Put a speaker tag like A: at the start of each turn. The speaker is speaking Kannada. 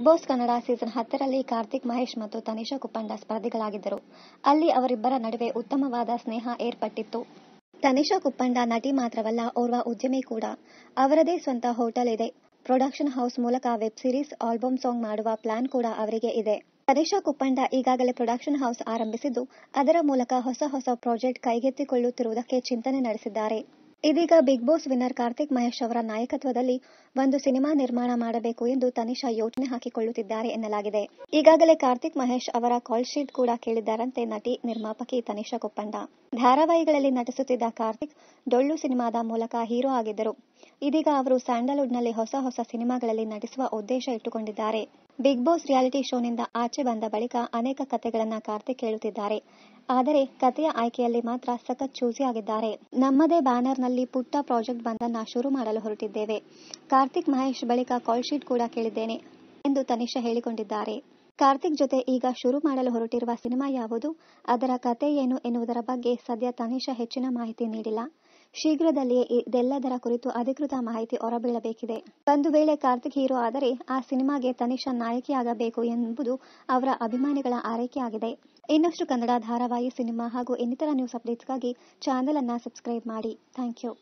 A: ಬಿಗ್ ಬಾಸ್ ಕನ್ನಡ ಸೀಸನ್ 10ರಲ್ಲಿ ಕಾರ್ತಿಕ್ ಮಹೇಶ್ ಮತ್ತು ತನಿಷಾ ಕುಪ್ಪಂಡ ಸ್ಪರ್ಧಿಗಳಾಗಿದ್ದರು. ಅಲ್ಲಿ ಅವರಿಬ್ಬರ ನಡುವೆ ಉತ್ತಮವಾದ ಸ್ನೇಹ ಏರ್ಪಟ್ಟಿತ್ತು. ತನಿಷಾ ಕುಪ್ಪಂಡ ನಟಿ ಮಾತ್ರವಲ್ಲ, ಓರ್ವ ಉದ್ಯಮಿ ಕೂಡ. ಅವರದೇ ಸ್ವಂತ ಹೋಟೆಲ್ ಇದೆ. ಪ್ರೊಡಕ್ಷನ್ ಹೌಸ್ ಮೂಲಕ ವೆಬ್ ಸೀರೀಸ್, ಆಲ್ಬಮ್ ಸಾಂಗ್ ಮಾಡುವ ಪ್ಲಾನ್ ಕೂಡ ಅವರಿಗೆ ಇದೆ. ತನಿಷಾ ಕುಪ್ಪಂಡ ಈಗಾಗಲೇ ಪ್ರೊಡಕ್ಷನ್ ಹೌಸ್ ಆರಂಭಿಸಿದ್ದು, ಅದರ ಮೂಲಕ ಹೊಸ ಪ್ರಾಜೆಕ್ಟ್ ಕೈಗೆತ್ತಿಕೊಳ್ಳುತ್ತಿರುವುದಕ್ಕೆ ಚಿಂತನೆ ನಡೆಸಿದ್ದಾರೆ. ಇದೀಗ Bigg Boss winner Karthik Mahesh ಅವರ ನಾಯಕತ್ವದಲ್ಲಿ ಒಂದು ಸಿನಿಮಾ ನಿರ್ಮಾಣ ಮಾಡಬೇಕು ಎಂದು ತನಿಷಾ ಯೋಚನೆ ಹಾಕಿಕೊಳ್ಳುತ್ತಿದ್ದಾರೆ ಎನ್ನಲಾಗಿದೆ. ಈಗಾಗಲೇ ಕಾರ್ತಿಕ್ ಮಹೇಶ್ ಅವರ ಕಾಲ್ ಶೀಟ್ ಕೂಡ ಕೇಳಿದ್ದಾರಂತೆ ನಟಿ, ನಿರ್ಮಾಪಕಿ ತನಿಷಾ ಕುಪ್ಪಂಡ. ಧಾರಾವಾಹಿಗಳಲ್ಲಿ ನಟಿಸುತ್ತಿದ್ದ ಕಾರ್ತಿಕ್ ಡೊಳ್ಳು ಸಿನಿಮಾದ ಮೂಲಕ ಹೀರೋ ಆಗಿದ್ದರು. ಇದೀಗ ಅವರು ಸ್ಯಾಂಡಲ್ವುಡ್ನಲ್ಲಿ ಹೊಸ ಸಿನಿಮಾಗಳಲ್ಲಿ ನಟಿಸುವ ಉದ್ದೇಶ ಇಟ್ಟುಕೊಂಡಿದ್ದಾರೆ. ಬಿಗ್ ಬಾಸ್ ರಿಯಾಲಿಟಿ ಶೋನಿಂದ ಆಚೆ ಬಂದ ಬಳಿಕ ಅನೇಕ ಕತೆಗಳನ್ನ ಕಾರ್ತಿಕ್ ಹೇಳುತ್ತಿದ್ದಾರೆ. ಆದರೆ ಕತೆಯ ಆಯ್ಕೆಯಲ್ಲಿ ಮಾತ್ರ ಸಖತ್ ಚೂಸಿ ಆಗಿದ್ದಾರೆ. ನಮ್ಮದೇ ಬ್ಯಾನರ್ನಲ್ಲಿ ಪುಟ್ಟ ಪ್ರಾಜೆಕ್ಟ್ ಒಂದನ್ನ ಶುರು ಮಾಡಲು ಹೊರಟಿದ್ದೇವೆ. ಕಾರ್ತಿಕ್ ಮಹೇಶ್ ಬಳಿಕ ಕಾಲ್ ಶೀಟ್ ಕೂಡ ಕೇಳಿದ್ದೇನೆ ಎಂದು ತನಿಷಾ ಹೇಳಿಕೊಂಡಿದ್ದಾರೆ. ಕಾರ್ತಿಕ್ ಜೊತೆ ಈಗ ಶುರು ಮಾಡಲು ಹೊರಟಿರುವ ಸಿನಿಮಾ ಯಾವುದು, ಅದರ ಕತೆ ಏನು ಎನ್ನುವುದರ ಬಗ್ಗೆ ಸದ್ಯ ತನಿಷಾ ಹೆಚ್ಚಿನ ಮಾಹಿತಿ ನೀಡಿಲ್ಲ. ಶೀಘ್ರದಲ್ಲಿಯೇ ಇದೆಲ್ಲದರ ಕುರಿತು ಅಧಿಕೃತ ಮಾಹಿತಿ ಹೊರಬೀಳಬೇಕಿದೆ. ಒಂದು ವೇಳೆ ಕಾರ್ತಿಕ್ ಹೀರೋ ಆದರೆ ಆ ಸಿನಿಮಾಗೆ ತನಿಷಾ ನಾಯಕಿಯಾಗಬೇಕು ಎಂಬುದು ಅವರ ಅಭಿಮಾನಿಗಳ ಆರೈಕೆಯಾಗಿದೆ. ಇನ್ನಷ್ಟು ಕನ್ನಡ ಧಾರಾವಾಹಿ, ಸಿನಿಮಾ ಹಾಗೂ ಇನ್ನಿತರ ನ್ಯೂಸ್ ಅಪ್ಡೇಟ್ಸ್ಗಾಗಿ ಚಾನೆಲ್ ಅನ್ನು ಸಬ್ಸ್ಕ್ರೈಬ್ ಮಾಡಿ. Thank you.